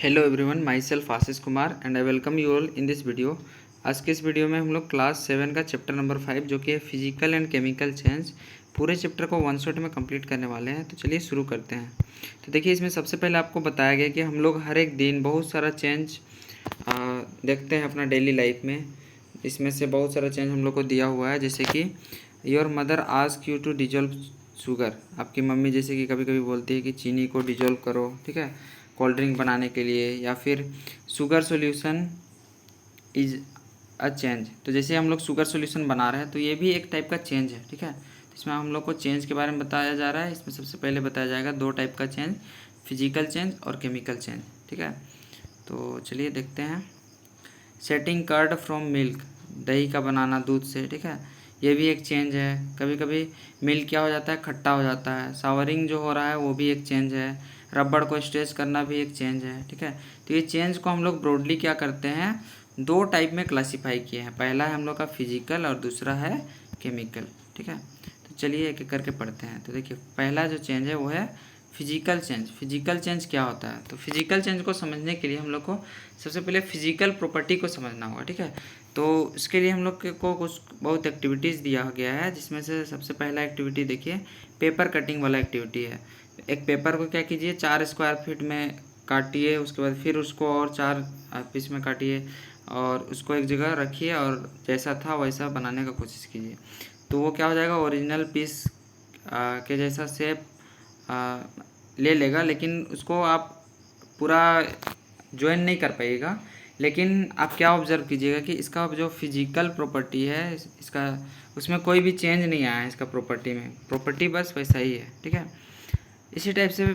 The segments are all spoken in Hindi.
Hello everyone, my self Ashish Kumar and I welcome you all in this video. आज के इस वीडियो में हम लोग क्लास 7 का चैप्टर नंबर 5 जो कि है फिजिकल एंड केमिकल चेंज, पूरे चैप्टर को वन शॉट में कंप्लीट करने वाले हैं। तो चलिए शुरू करते हैं। तो देखिए, इसमें सबसे पहले आपको बताया गया कि हम लोग हर एक दिन बहुत सारा चेंज देखते हैं अपना डेली लाइफ में। इसमें से बहुत सारा चेंज हम लोग को दिया हुआ है, जैसे कि your mother ask you to dissolve sugar. आपकी मम्मी जैसे कि कभी कभी बोलती है कि चीनी को डिजोल्व करो, ठीक है, कोल्ड ड्रिंक बनाने के लिए, या फिर sugar solution is a change. तो जैसे हम लोग शुगर सॉल्यूशन बना रहे हैं तो ये भी एक टाइप का चेंज है, ठीक है। तो इसमें हम लोग को चेंज के बारे में बताया जा रहा है। इसमें सबसे पहले बताया जाएगा दो टाइप का चेंज, फिजिकल चेंज और केमिकल चेंज, ठीक है। तो चलिए देखते हैं। सेटिंग कर्ड फ्रॉम मिल्क, दही का बनाना दूध से, ठीक है, ये भी एक चेंज है। कभी कभी मिल्क क्या हो जाता है, खट्टा हो जाता है। सावरिंग जो हो रहा है वो भी एक चेंज है। रबड़ को स्ट्रेच करना भी एक चेंज है, ठीक है। तो ये चेंज को हम लोग ब्रॉडली क्या करते हैं, दो टाइप में क्लासीफाई किए हैं। पहला है हम लोग का फिजिकल और दूसरा है केमिकल, ठीक है। तो चलिए एक एक करके पढ़ते हैं। तो देखिए, पहला जो चेंज है वो है फिजिकल चेंज। फिजिकल चेंज क्या होता है, तो फिजिकल चेंज को समझने के लिए हम लोग को सबसे पहले फिजिकल प्रॉपर्टी को समझना होगा, ठीक है। तो इसके लिए हम लोग को कुछ बहुत एक्टिविटीज़ दिया गया है, जिसमें से सबसे पहला एक्टिविटी देखिए, पेपर कटिंग वाला एक्टिविटी है। एक पेपर को क्या कीजिए, 4 स्क्वायर फीट में काटिए, उसके बाद फिर उसको और 4 पीस में काटिए और उसको एक जगह रखिए और जैसा था वैसा बनाने का कोशिश कीजिए। तो वो क्या हो जाएगा, ओरिजिनल पीस के जैसा शेप ले लेगा, लेकिन उसको आप पूरा ज्वाइन नहीं कर पाइएगा। लेकिन आप क्या ऑब्जर्व कीजिएगा कि इसका जो फिजिकल प्रॉपर्टी है इसका, उसमें कोई भी चेंज नहीं आया है इसका प्रॉपर्टी में। प्रॉपर्टी बस वैसा ही है, ठीक है। इसी टाइप से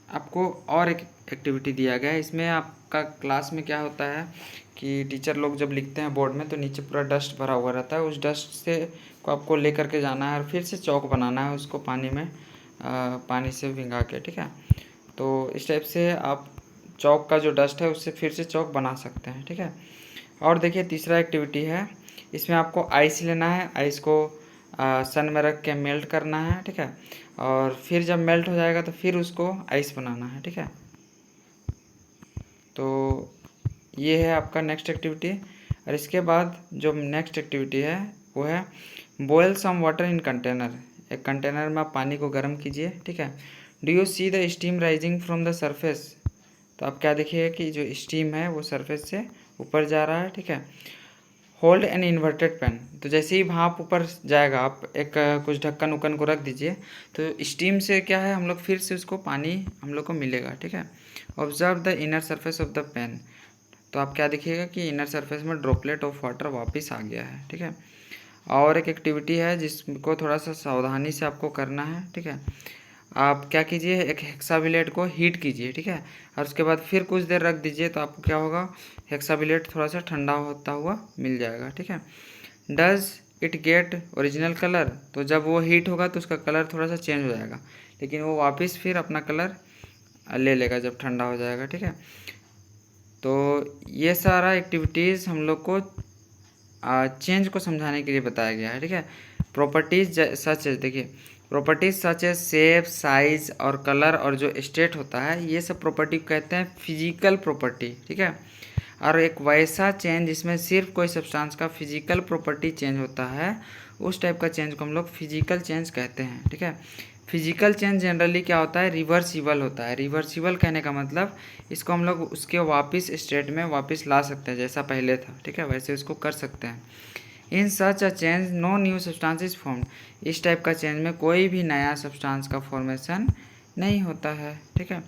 आपको और एक एक्टिविटी दिया गया है। इसमें आपका क्लास में क्या होता है कि टीचर लोग जब लिखते हैं बोर्ड में तो नीचे पूरा डस्ट भरा हुआ रहता है। उस डस्ट से को आपको ले करके जाना है और फिर से चौक बनाना है उसको पानी में, पानी से भिंगा के, ठीक है। तो इस टाइप से आप चौक का जो डस्ट है उससे फिर से चौक बना सकते हैं, ठीक है। और देखिए, तीसरा एक्टिविटी है, इसमें आपको आइस लेना है। आइस को सन में रख के मेल्ट करना है, ठीक है। और फिर जब मेल्ट हो जाएगा तो फिर उसको आइस बनाना है, ठीक है। तो ये है आपका नेक्स्ट एक्टिविटी। और इसके बाद जो नेक्स्ट एक्टिविटी है वो है boil some water in container. एक कंटेनर में आप पानी को गर्म कीजिए, ठीक है। Do you see the steam rising from the surface. तो आप क्या देखिएगा कि जो स्टीम है वो सरफेस से ऊपर जा रहा है, ठीक है। होल्ड एन इन्वर्टेड पैन, तो जैसे ही भाप ऊपर जाएगा आप एक कुछ ढक्कन उक्कन को रख दीजिए, तो स्टीम से क्या है, हम लोग फिर से उसको पानी हम लोग को मिलेगा, ठीक है। Observe the inner surface of the pan, तो आप क्या देखिएगा कि इनर सरफेस में ड्रॉपलेट ऑफ वाटर वापस आ गया है, ठीक है। और एक एक्टिविटी है जिसको थोड़ा सा सावधानी से आपको करना है, ठीक है। आप क्या कीजिए, एक हेक्साबिलेट को हीट कीजिए, ठीक है, और उसके बाद फिर कुछ देर रख दीजिए तो आपको क्या होगा, हेक्साबिलेट थोड़ा सा ठंडा होता हुआ मिल जाएगा, ठीक है। Does it get original colour, तो जब वो हीट होगा तो उसका कलर थोड़ा सा चेंज हो जाएगा, लेकिन वो वापस फिर अपना कलर ले लेगा जब ठंडा हो जाएगा, ठीक है। तो ये सारा एक्टिविटीज़ हम लोग को चेंज को समझाने के लिए बताया गया है, ठीक है। प्रॉपर्टीज सच है, देखिए, प्रॉपर्टीज सच है शेप, साइज और कलर और जो स्टेट होता है, ये सब प्रॉपर्टी कहते हैं फिजिकल प्रॉपर्टी, ठीक है। और एक वैसा चेंज जिसमें सिर्फ कोई सब्सटेंस का फिजिकल प्रॉपर्टी चेंज होता है, उस टाइप का चेंज को हम लोग फिजिकल चेंज कहते हैं, ठीक है। फिजिकल चेंज जनरली क्या होता है, रिवर्सिबल होता है। रिवर्सिबल कहने का मतलब इसको हम लोग उसके वापस स्टेट में वापस ला सकते हैं, जैसा पहले था, ठीक है, वैसे उसको कर सकते हैं। In such a change no new substance is formed, इस टाइप का चेंज में कोई भी नया सब्सटेंस का फॉर्मेशन नहीं होता है, ठीक है।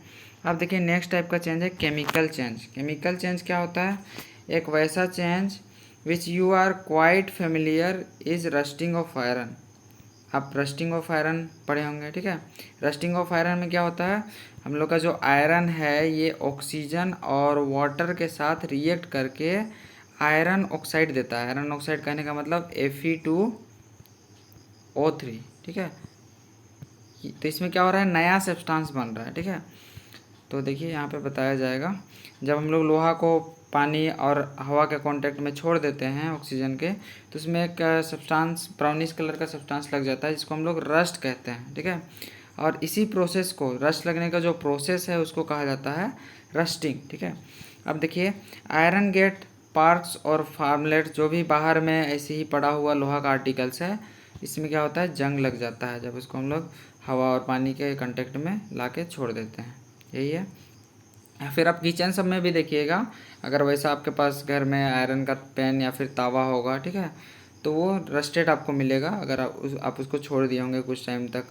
अब देखिए, नेक्स्ट टाइप का चेंज है केमिकल चेंज। केमिकल चेंज क्या होता है, एक वैसा change which you are quite familiar is rusting of iron. आप रस्टिंग ऑफ आयरन पढ़े होंगे, ठीक है। रस्टिंग ऑफ आयरन में क्या होता है, हम लोग का जो आयरन है ये ऑक्सीजन और वाटर के साथ रिएक्ट करके आयरन ऑक्साइड देता है। आयरन ऑक्साइड कहने का मतलब Fe2O3, ठीक है। तो इसमें क्या हो रहा है, नया सब्सटेंस बन रहा है, ठीक है। तो देखिए, यहाँ पे बताया जाएगा, जब हम लोग लोहा को पानी और हवा के कांटेक्ट में छोड़ देते हैं ऑक्सीजन के, तो उसमें एक सब्सटेंस ब्राउनिश कलर का सब्सटेंस लग जाता है जिसको हम लोग रस्ट कहते हैं, ठीक है। और इसी प्रोसेस को, रस्ट लगने का जो प्रोसेस है उसको कहा जाता है रस्टिंग, ठीक है। अब देखिए आयरन गेट पार्क्स और फार्मलेट जो भी बाहर में ऐसे ही पड़ा हुआ लोहा का आर्टिकल्स है, इसमें क्या होता है, जंग लग जाता है जब इसको हम लोग हवा और पानी के कांटेक्ट में ला के छोड़ देते हैं, यही है। या फिर आप किचन सब में भी देखिएगा, अगर वैसा आपके पास घर में आयरन का पैन या फिर तावा होगा, ठीक है, तो वो रस्टेड आपको मिलेगा अगर आप उसको छोड़ दिए होंगे कुछ टाइम तक।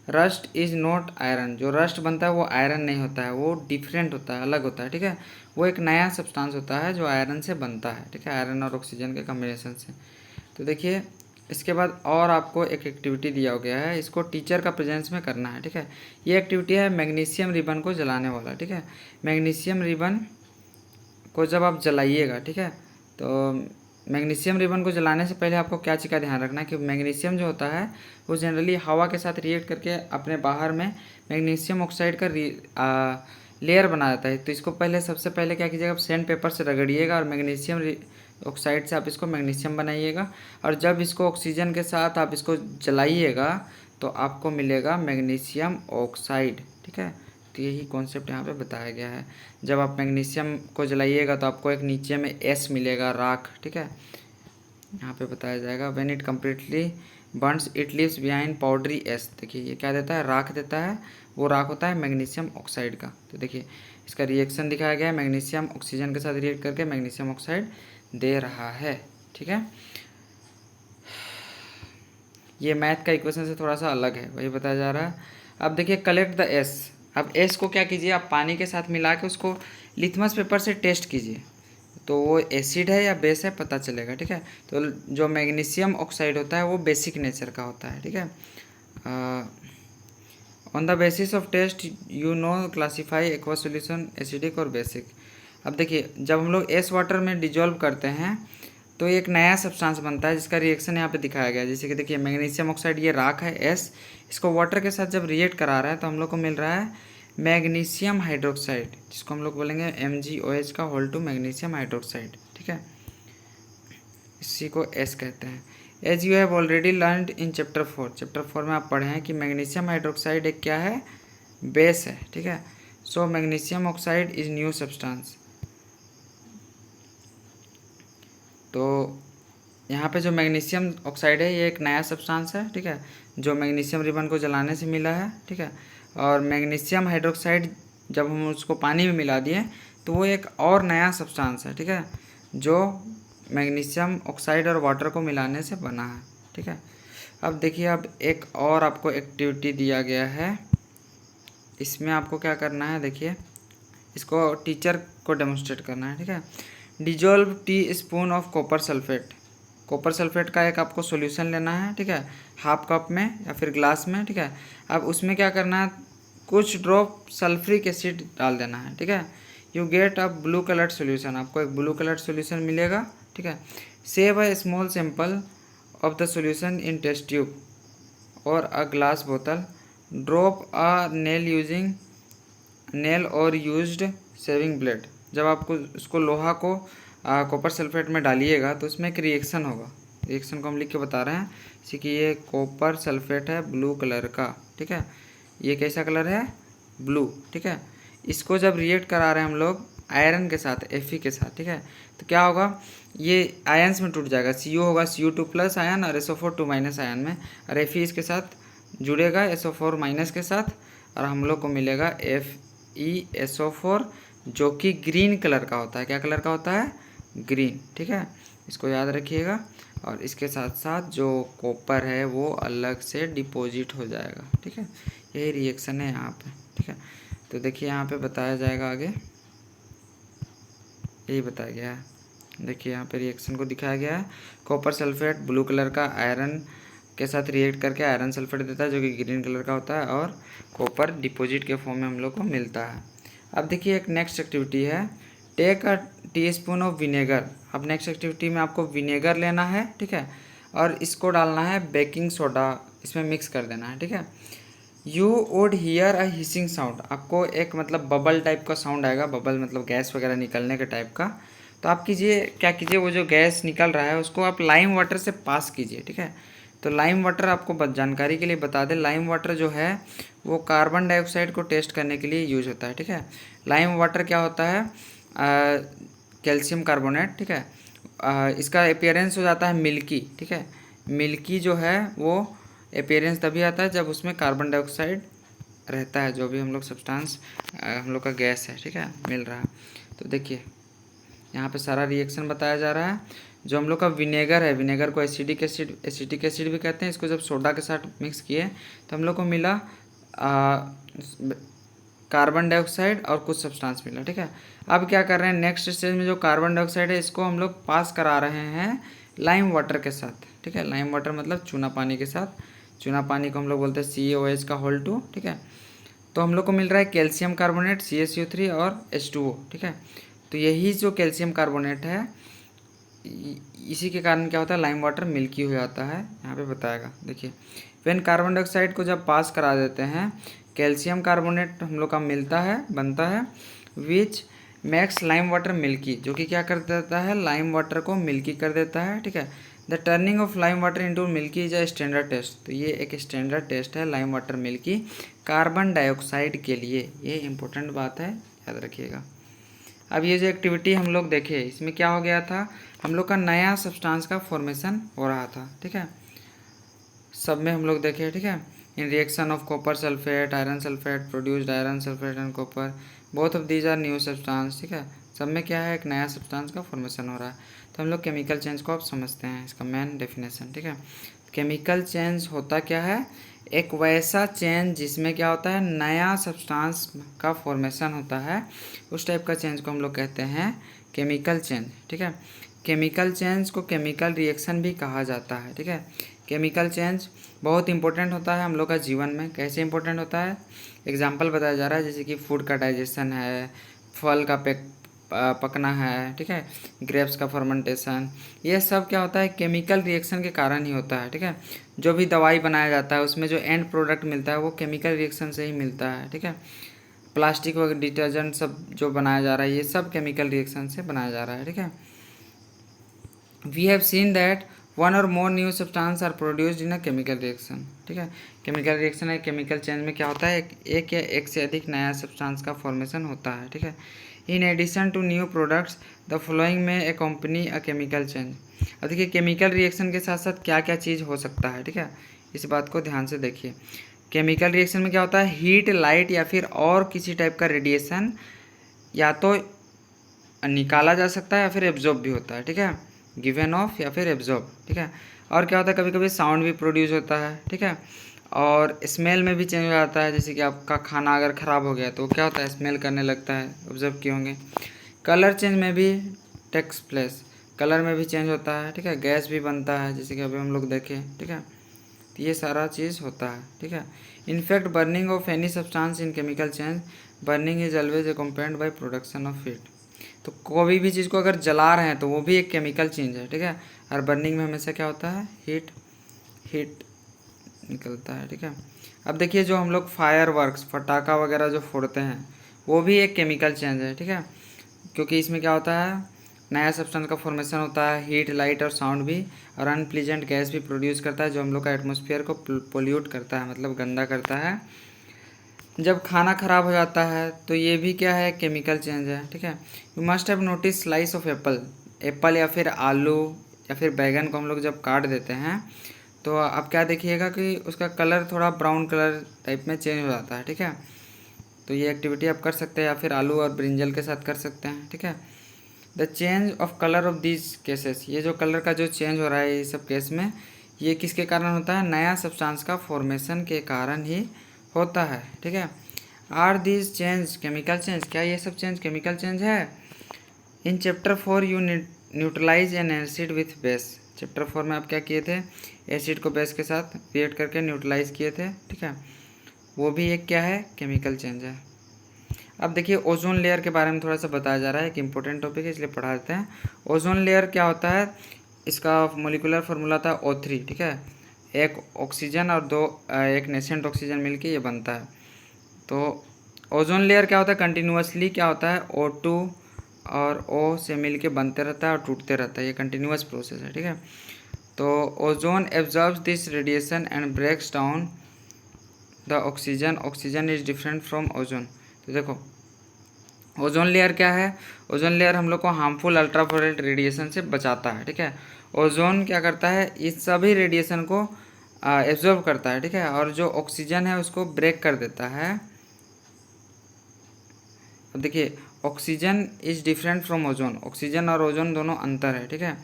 रस्ट इज़ नॉट आयरन, जो रस्ट बनता है वो आयरन नहीं होता है, वो डिफरेंट होता है, अलग होता है, ठीक है। वो एक नया सब्सटेंस होता है जो आयरन से बनता है, ठीक है, आयरन और ऑक्सीजन के कम्बिनेशन से। तो देखिए इसके बाद और आपको एक एक्टिविटी दिया गया है, इसको टीचर का प्रेजेंस में करना है, ठीक है। ये एक्टिविटी है मैग्नीशियम रिबन को जलाने वाला, ठीक है। मैग्नीशियम रिबन को जब आप जलाइएगा, ठीक है, तो मैग्नीशियम रिबन को जलाने से पहले आपको क्या चीज़ का ध्यान रखना है कि मैग्नीशियम जो होता है वो जनरली हवा के साथ रिएक्ट करके अपने बाहर में मैग्नीशियम ऑक्साइड का लेयर बना देता है। तो इसको पहले, सबसे पहले क्या कीजिएगा, आप सैंड पेपर से रगड़िएगा और मैग्नीशियम ऑक्साइड से आप इसको मैग्नीशियम बनाइएगा, और जब इसको ऑक्सीजन के साथ आप इसको जलाइएगा तो आपको मिलेगा मैग्नीशियम ऑक्साइड, ठीक है। तो यही कॉन्सेप्ट यहाँ पे बताया गया है। जब आप मैग्नीशियम को जलाइएगा तो आपको एक नीचे में एस मिलेगा, राख, ठीक है, यहाँ पे बताया जाएगा। When it completely Burns it leaves behind powdery S. देखिए ये क्या देता है, राख देता है, वो राख होता है मैग्नीशियम ऑक्साइड का। तो देखिए इसका रिएक्शन दिखाया गया है, मैग्नीशियम ऑक्सीजन के साथ रिएक्ट करके मैग्नीशियम ऑक्साइड दे रहा है, ठीक है। ये मैथ का इक्वेशन से थोड़ा सा अलग है, वही बताया जा रहा है। अब देखिए कलेक्ट द एस। अब एस को क्या कीजिए, आप पानी के साथ मिला के उसको लिथमस पेपर से टेस्ट कीजिए, तो वो एसिड है या बेस है पता चलेगा, ठीक है। तो जो मैग्नीशियम ऑक्साइड होता है वो बेसिक नेचर का होता है, ठीक है। On the basis of taste you know classify aqueous solution acidic और बेसिक। अब देखिए जब हम लोग एस वाटर में डिजोल्व करते हैं तो एक नया सब्सटेंस बनता है जिसका रिएक्शन यहाँ पे दिखाया गया है। जैसे कि देखिए मैग्नीशियम ऑक्साइड ये राख है एस, इसको वाटर के साथ जब रिएक्ट करा रहा है तो हम लोग को मिल रहा है मैग्नीशियम हाइड्रोक्साइड, जिसको हम लोग बोलेंगे MgOH का होल टू मैग्नीशियम हाइड्रोक्साइड, ठीक है, इसी को एस कहते हैं। As you have already learned in chapter 4 में आप पढ़े हैं कि मैग्नीशियम हाइड्रोक्साइड एक क्या है, बेस है, ठीक है। So magnesium oxide is new substance. तो यहाँ पे जो मैग्नीशियम ऑक्साइड है ये एक नया सब्सटेंस है, ठीक है, जो मैग्नीशियम रिबन को जलाने से मिला है, ठीक है। और मैग्नीशियम हाइड्रोक्साइड जब हम उसको पानी में मिला दिए तो वो एक और नया सब्सटेंस है, ठीक है, जो मैग्नीशियम ऑक्साइड और वाटर को मिलाने से बना है, ठीक है। अब देखिए अब एक और आपको एक्टिविटी दिया गया है, इसमें आपको क्या करना है, देखिए इसको टीचर को डेमोन्स्ट्रेट करना है, ठीक है। Dissolve tea spoon of copper sulphate. Copper sulphate का एक आपको सॉल्यूशन लेना है, ठीक है, हाफ कप में या फिर ग्लास में, ठीक है। अब उसमें क्या करना है, कुछ ड्रॉप सल्फ्रिक एसिड डाल देना है, ठीक है। You get a blue coloured solution, आपको एक ब्लू कलर्ड सॉल्यूशन मिलेगा, ठीक है। Save a small sample of the solution in test tube और अ ग्लास बोतल, ड्रॉप अ नेल और यूज्ड सेविंग ब्लेड। जब आपको उसको लोहा को कॉपर सल्फेट में डालिएगा तो उसमें एक रिएक्शन होगा, रिएक्शन को हम लिख के बता रहे हैं, जैसे कि ये कॉपर सल्फेट है ब्लू कलर का, ठीक है, ये कैसा कलर है, ब्लू, ठीक है। इसको जब रिएक्ट करा रहे हैं हम लोग आयरन के साथ, Fe के साथ, ठीक है, तो क्या होगा, ये आयन्स में टूट जाएगा, CO होगा CO2+ आयन और SO4 2- आयन में, और Fe इसके साथ जुड़ेगा SO4- के साथ, और हम लोग को मिलेगा FeSO4 जो कि ग्रीन कलर का होता है। क्या कलर का होता है, ग्रीन, ठीक है, इसको याद रखिएगा। और इसके साथ साथ जो कॉपर है वो अलग से डिपॉजिट हो जाएगा, ठीक है, यही रिएक्शन है यहाँ पे, ठीक है। तो देखिए यहाँ पे बताया जाएगा आगे, यही बताया गया है, देखिए यहाँ पे रिएक्शन को दिखाया गया है। कॉपर सल्फेट ब्लू कलर का आयरन के साथ रिएक्ट करके आयरन सल्फेट देता है जो कि ग्रीन कलर का होता है, और कॉपर डिपॉजिट के फॉर्म में हम लोग को मिलता है। अब देखिए एक नेक्स्ट एक्टिविटी है, take a teaspoon of vinegar. अब नेक्स्ट एक्टिविटी में आपको विनेगर लेना है, ठीक है, और इसको डालना है बेकिंग सोडा, इसमें मिक्स कर देना है, ठीक है। You would hear a hissing sound, आपको एक मतलब बबल टाइप का साउंड आएगा, बबल मतलब गैस वगैरह निकलने के टाइप का। तो आप कीजिए, क्या कीजिए, वो जो गैस निकल रहा है उसको आप लाइम वाटर से पास कीजिए, ठीक है। तो लाइम वाटर आपको जानकारी के लिए बता दें, लाइम वाटर जो है वो कार्बन डाइऑक्साइड को टेस्ट करने के लिए यूज होता है। ठीक है, लाइम वाटर क्या होता है, कैल्शियम कार्बोनेट। ठीक है, इसका अपीयरेंस हो जाता है मिल्की। ठीक है, मिल्की जो है वो अपीयरेंस तभी आता है जब उसमें कार्बन डाइऑक्साइड रहता है, जो भी हम लोग सब्सटेंस हम लोग का गैस है। ठीक है, मिल रहा है। तो देखिए यहाँ पे सारा रिएक्शन बताया जा रहा है। जो हम लोग का विनेगर है, विनेगर को एसिटिक एसिड भी कहते हैं। इसको जब सोडा के साथ मिक्स किए तो हम लोग को मिला कार्बन डाइऑक्साइड और कुछ सब्सटेंस मिला। ठीक है, अब क्या कर रहे हैं, नेक्स्ट स्टेज में जो कार्बन डाइऑक्साइड है इसको हम लोग पास करा रहे हैं लाइम वाटर के साथ। ठीक है, लाइम वाटर मतलब चूना पानी के साथ। चूना पानी को हम लोग बोलते हैं CaOH का होल 2। ठीक है, तो हम लोग को मिल रहा है कैल्शियम कार्बोनेट CaCO3 और H2O। ठीक है, तो यही जो कैल्शियम कार्बोनेट है इसी के कारण क्या होता है, लाइम वाटर मिल्की हो जाता है। यहाँ पे बताएगा, देखिए व्हेन कार्बन डाइऑक्साइड को जब पास करा देते हैं कैल्शियम कार्बोनेट हम लोग का मिलता है, बनता है, विच मैक्स लाइम वाटर मिल्की, जो कि क्या कर देता है, लाइम वाटर को मिल्की कर देता है। ठीक है, the turning of lime water into milky is a standard test. तो ये एक स्टैंडर्ड टेस्ट है lime water milky carbon dioxide के लिए। ये इंपॉर्टेंट बात है, याद रखिएगा। अब ये जो एक्टिविटी हम लोग देखे इसमें क्या हो गया था, हम लोग का नया सब्सटेंस का फॉर्मेशन हो रहा था। ठीक है, सब में हम लोग देखे। ठीक है, in reaction of copper sulphate iron sulphate produced iron sulphate and copper, both of these are new substance. ठीक है, सब में क्या है, एक नया सब्सटेंस का फॉर्मेशन हो रहा है। तो हम लोग केमिकल चेंज को आप समझते हैं, इसका मेन डेफिनेशन। ठीक है, केमिकल चेंज होता क्या है, एक वैसा चेंज जिसमें क्या होता है, नया सब्सटेंस का फॉर्मेशन होता है, उस टाइप का चेंज को हम लोग कहते हैं केमिकल चेंज। ठीक है, केमिकल चेंज को केमिकल रिएक्शन भी कहा जाता है। ठीक है, केमिकल चेंज बहुत इंपॉर्टेंट होता है हम लोग का जीवन में। कैसे इंपॉर्टेंट होता है, एग्जांपल बताया जा रहा है, जैसे कि फूड का डाइजेशन है, फल का पकना है। ठीक है, ग्रेप्स का फर्मेंटेशन, ये सब क्या होता है, केमिकल रिएक्शन के कारण ही होता है। ठीक है, जो भी दवाई बनाया जाता है उसमें जो एंड प्रोडक्ट मिलता है वो केमिकल रिएक्शन से ही मिलता है। ठीक है, प्लास्टिक वगैरह डिटर्जेंट सब जो बनाया जा रहा है ये सब केमिकल रिएक्शन से बनाया जा रहा है। ठीक है, we have seen that one और more new substance are produced in a chemical reaction. ठीक है, केमिकल रिएक्शन है, केमिकल चेंज में क्या होता है, एक या एक से अधिक नया सब्सटेंस का फॉर्मेशन होता है। ठीक है, in addition to new products the following may accompany a chemical change. अब देखिए केमिकल रिएक्शन के साथ साथ क्या क्या चीज़ हो सकता है। ठीक है, इस बात को ध्यान से देखिए। केमिकल रिएक्शन में क्या होता है, हीट लाइट या फिर और किसी टाइप का रेडिएशन या तो निकाला जा सकता है या फिर एब्जॉर्ब भी होता है। ठीक है, गिवन ऑफ या फिर एब्जॉर्ब। ठीक है, और क्या होता है, कभी कभी साउंड भी प्रोड्यूस होता है। ठीक है, और स्मेल में भी चेंज हो जाता है, जैसे कि आपका खाना अगर ख़राब हो गया तो क्या होता है, स्मेल करने लगता है, ऑब्जर्व किए होंगे। कलर चेंज में भी टेक्स प्लेस, कलर में भी चेंज होता है। ठीक है, गैस भी बनता है जैसे कि अभी हम लोग देखें। ठीक है, तो ये सारा चीज़ होता है। ठीक है, in fact burning of any substance in chemical change, burning is always accompanied by production of heat. तो कोई भी चीज़ को अगर जला रहे हैं तो वो भी एक केमिकल चेंज है। ठीक है, और बर्निंग में हमेशा क्या होता है, हीट निकलता है। ठीक है, अब देखिए जो हम लोग फायर वर्क्स फटाका वगैरह जो फोड़ते हैं वो भी एक केमिकल चेंज है। ठीक है, क्योंकि इसमें क्या होता है, नया सब्सटेंस का फॉर्मेशन होता है, हीट लाइट और साउंड भी, और अनप्लीजेंट गैस भी प्रोड्यूस करता है जो हम लोग का एटमॉस्फेयर को पोल्यूट करता है, मतलब गंदा करता है। जब खाना ख़राब हो जाता है तो ये भी क्या है, केमिकल चेंज है। ठीक है, you must have notice slice of Apple या फिर आलू या फिर बैगन को हम लोग जब काट देते हैं तो आप क्या देखिएगा कि उसका कलर थोड़ा ब्राउन कलर टाइप में चेंज हो जाता है। ठीक है, तो ये एक्टिविटी आप कर सकते हैं या फिर आलू और ब्रिंजल के साथ कर सकते हैं। ठीक है, the change of colour of these cases, ये जो कलर का जो चेंज हो रहा है ये सब केस में, ये किसके कारण होता है, नया सब्सटेंस का फॉर्मेशन के कारण ही होता है। ठीक है, are these change chemical change, क्या ये सब चेंज केमिकल चेंज है। In chapter 4 you neutralise an acid with base, chapter 4 में आप क्या किए थे, एसिड को बेस के साथ रिएक्ट करके न्यूट्रलाइज किए थे। ठीक है, वो भी एक क्या है, केमिकल चेंज है। अब देखिए ओजोन लेयर के बारे में थोड़ा सा बताया जा रहा है, एक इंपॉर्टेंट टॉपिक है इसलिए पढ़ा देते हैं। ओजोन लेयर क्या होता है, इसका मोलिकुलर फार्मूला था O3। ठीक है, एक ऑक्सीजन और एक नेसेंट ऑक्सीजन मिलके ये बनता है। तो ओजोन लेयर क्या होता है, कंटिन्यूसली क्या होता है, O2 और O से मिलके बनते रहता है और टूटते रहता है, ये कंटिन्यूस प्रोसेस है। ठीक है, तो ozone absorbs this radiation and breaks down the oxygen is different from ozone. तो देखो ओजोन लेयर क्या है, ओजोन लेयर हम लोग को हार्मफुल अल्ट्रावायलेट रेडिएशन से बचाता है, ठीक है। ओजोन क्या करता है, इस सभी रेडिएशन को एब्जॉर्ब करता है, ठीक है, और जो ऑक्सीजन है उसको ब्रेक कर देता है। अब देखिए oxygen is different from ozone, oxygen और ओजोन दोनों अंतर है, ठीक है।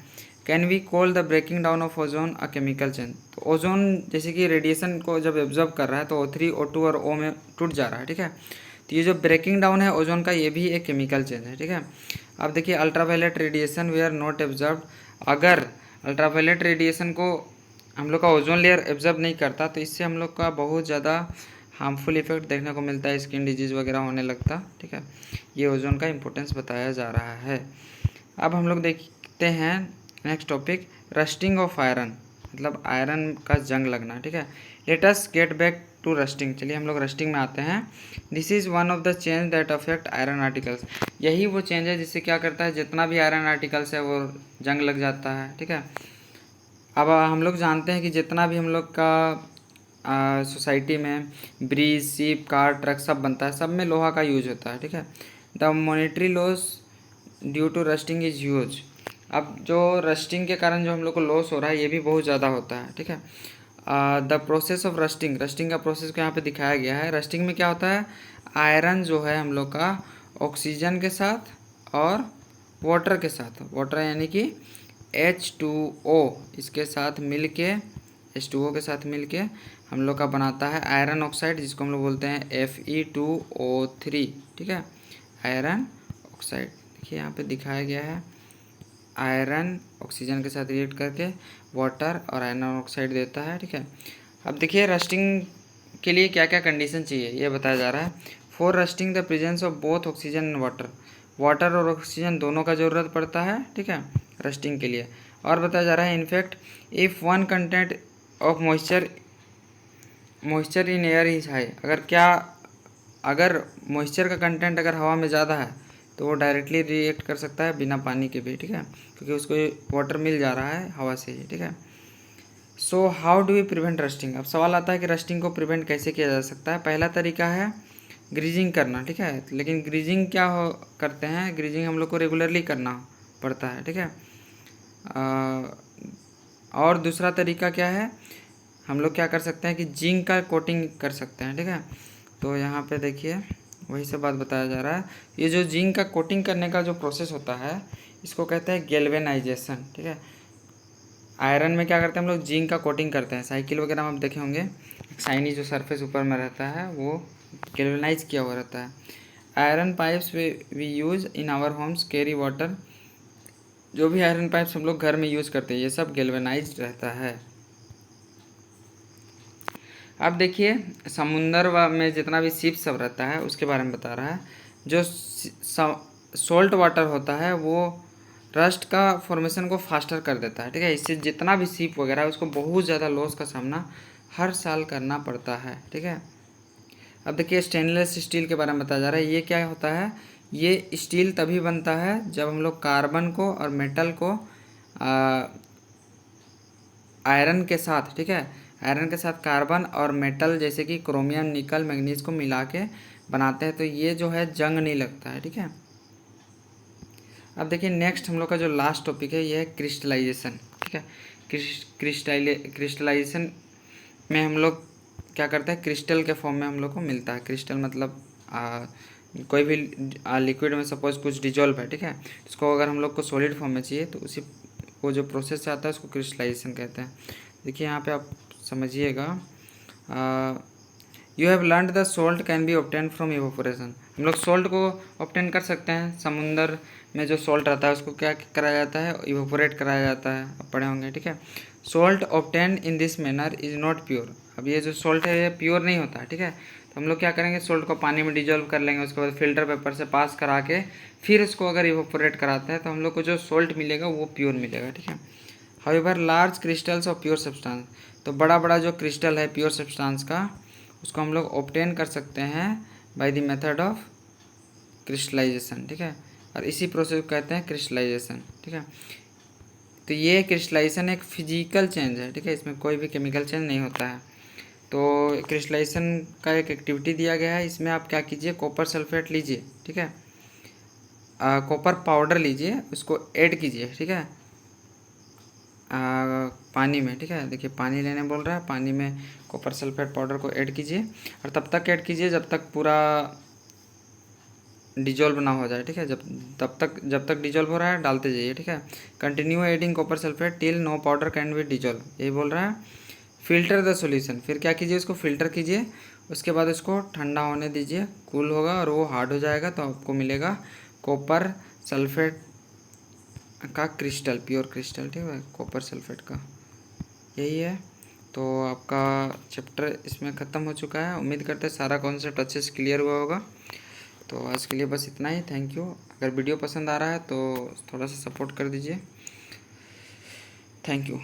Can we call the breaking down of ozone a chemical change. तो ओजोन जैसे कि रेडिएशन को जब एब्जॉर्ब कर रहा है तो O3 O2 और O में टूट जा रहा है, ठीक है। तो ये जो ब्रेकिंग डाउन है ओजोन का, ये भी एक केमिकल चेंज है, ठीक है। अब देखिए ultraviolet radiation we are not absorb, अगर अल्ट्रावायलेट रेडिएशन को हम लोग का ओजोन लेयर एब्जॉर्ब नहीं करता तो इससे हम लोग का बहुत ज़्यादा हार्मफुल इफेक्ट देखने को मिलता है, स्किन डिजीज़ वगैरह होने लगता, ठीक है। ये ओजोन का इंपॉर्टेंस बताया जा रहा है। अब हम लोग देखते हैं next topic, rusting of iron, मतलब आयरन का जंग लगना, ठीक है। Let us get back to rusting. चलिए हम लोग रस्टिंग में आते हैं। This is one of the change that affect iron articles. यही वो चेंज है जिससे क्या करता है, जितना भी आयरन आर्टिकल्स है वो जंग लग जाता है, ठीक है। अब हम लोग जानते हैं कि जितना भी हम लोग का सोसाइटी में ब्रिज, शिप, कार, ट्रक सब बनता है, सब में लोहा का यूज होता है, ठीक है। The monetary loss due to rusting is huge. अब जो रस्टिंग के कारण जो हम लोग को लॉस हो रहा है ये भी बहुत ज़्यादा होता है, ठीक है। The process of rusting, rusting का प्रोसेस को यहाँ पे दिखाया गया है। रस्टिंग में क्या होता है, आयरन जो है हम लोग का ऑक्सीजन के साथ और वाटर के साथ, वाटर यानी कि H2O इसके साथ मिल के, H2O के साथ मिल के हम लोग का बनाता है आयरन ऑक्साइड, जिसको हम लोग बोलते हैं Fe2O3, ठीक है, आयरन ऑक्साइड। देखिए यहाँ पे दिखाया गया है, आयरन ऑक्सीजन के साथ रिएक्ट करके वाटर और आयरन ऑक्साइड देता है, ठीक है। अब देखिए रस्टिंग के लिए क्या क्या कंडीशन चाहिए ये बताया जा रहा है। For rusting the presence of both oxygen and water, water और ऑक्सीजन दोनों का ज़रूरत पड़ता है, ठीक है, रस्टिंग के लिए। और बताया जा रहा है in fact if one content of moisture in air is high, अगर मॉइस्चर का कंटेंट अगर हवा में ज़्यादा है तो वो डायरेक्टली रिएक्ट कर सकता है बिना पानी के भी, ठीक है, क्योंकि उसको वाटर मिल जा रहा है हवा से ही, ठीक है। So how do we prevent rusting. अब सवाल आता है कि रस्टिंग को प्रिवेंट कैसे किया जा सकता है। पहला तरीका है ग्रीजिंग करना, ठीक है, लेकिन ग्रीजिंग क्या करते हैं, ग्रीजिंग हम लोग को रेगुलरली करना पड़ता है, ठीक है। और दूसरा तरीका क्या है, हम लोग क्या कर सकते हैं कि जिंक का कोटिंग कर सकते हैं, ठीक है। तो यहाँ पे देखिए वही से बात बताया जा रहा है। ये जो जिंक का कोटिंग करने का जो प्रोसेस होता है इसको कहते हैं गैल्वेनाइजेशन, ठीक है। आयरन में क्या करते हैं हम लोग, जिंक का कोटिंग करते हैं। साइकिल वगैरह में आप देखे होंगे शाइनी जो सरफेस ऊपर में रहता है वो गैल्वेनाइज किया हुआ रहता है। Iron pipes we use in our homes carry water, जो भी आयरन पाइप्स हम लोग घर में यूज़ करते हैं ये सब गैल्वेनाइज्ड रहता है। अब देखिए समुंदर में जितना भी शिप सब रहता है उसके बारे में बता रहा है। जो सॉल्ट वाटर होता है वो रस्ट का फॉर्मेशन को फास्टर कर देता है, ठीक है। इससे जितना भी शिप वगैरह है उसको बहुत ज़्यादा लॉस का सामना हर साल करना पड़ता है, ठीक है। अब देखिए स्टेनलेस स्टील के बारे में बताया जा रहा है। ये क्या होता है, ये स्टील तभी बनता है जब हम लोग कार्बन को और मेटल को आयरन के साथ, ठीक है, आयरन के साथ कार्बन और मेटल जैसे कि क्रोमियम, निकल, मैग्नीज को मिला के बनाते हैं, तो ये जो है जंग नहीं लगता है, ठीक है। अब देखिए नेक्स्ट हम लोग का जो लास्ट टॉपिक है ये है क्रिस्टलाइजेशन, ठीक है। क्रिस्टलाइजेशन में हम लोग क्या करते हैं, क्रिस्टल के फॉर्म में हम लोग को मिलता है। क्रिस्टल मतलब कोई भी लिक्विड में सपोज कुछ डिजोल्व है, ठीक है, इसको अगर हम लोग को सॉलिड फॉर्म में चाहिए तो उसी वो जो प्रोसेस से आता है उसको क्रिस्टलाइजेशन कहते हैं। देखिए यहाँ पे आप समझिएगा, you have learn the salt can be obtain from evaporation. हम लोग सॉल्ट को ऑब्टेन कर सकते हैं, समुंदर में जो सॉल्ट रहता है उसको क्या कराया जाता है, इवोपोरेट कराया जाता है, आप पढ़े होंगे, ठीक है। Salt obtain in this manner is not pure. अब ये जो सॉल्ट है ये प्योर नहीं होता है, ठीक है। तो हम लोग क्या करेंगे, सॉल्ट को पानी में डिजोल्व कर लेंगे, उसके बाद फिल्टर पेपर से पास करा के फिर उसको अगर इवोपोरेट कराते हैं तो हम लोग को जो सॉल्ट मिलेगा वो प्योर मिलेगा, ठीक है। However large crystals of pure substance, तो बड़ा बड़ा जो क्रिस्टल है प्योर सब्सटेंस का उसको हम लोग ऑब्टेन कर सकते हैं by the method of crystallisation, ठीक है। और इसी प्रोसेस को कहते हैं क्रिस्टलाइजेशन, ठीक है। तो ये क्रिस्टलाइजेशन एक फिजिकल चेंज है, ठीक है, इसमें कोई भी केमिकल चेंज नहीं होता है। तो क्रिस्टलाइजेशन का एक एक्टिविटी दिया गया है, इसमें आप क्या कीजिए, कॉपर सल्फेट लीजिए, ठीक है, कॉपर पाउडर लीजिए, उसको ऐड कीजिए, ठीक है, पानी में, ठीक है, देखिए पानी लेने बोल रहा है, पानी में कॉपर सल्फेट पाउडर को ऐड कीजिए और तब तक ऐड कीजिए जब तक पूरा डिजोल्व ना हो जाए, ठीक है, जब तक डिजोल्व हो रहा है डालते जाइए, ठीक है। Continue adding copper sulphate till no powder can be dissolve, यही बोल रहा है। फिल्टर द सॉल्यूशन, फिर क्या कीजिए, उसको फिल्टर कीजिए, उसके बाद उसको ठंडा होने दीजिए, कूल होगा और वो हार्ड हो जाएगा तो आपको मिलेगा कॉपर सल्फेट का क्रिस्टल, प्योर क्रिस्टल, ठीक है, कॉपर सल्फेट का, यही है। तो आपका चैप्टर इसमें ख़त्म हो चुका है। उम्मीद करते हैं सारा कॉन्सेप्ट अच्छे से क्लियर हुआ होगा। तो आज के लिए बस इतना ही, थैंक यू। अगर वीडियो पसंद आ रहा है तो थोड़ा सा सपोर्ट कर दीजिए, थैंक यू।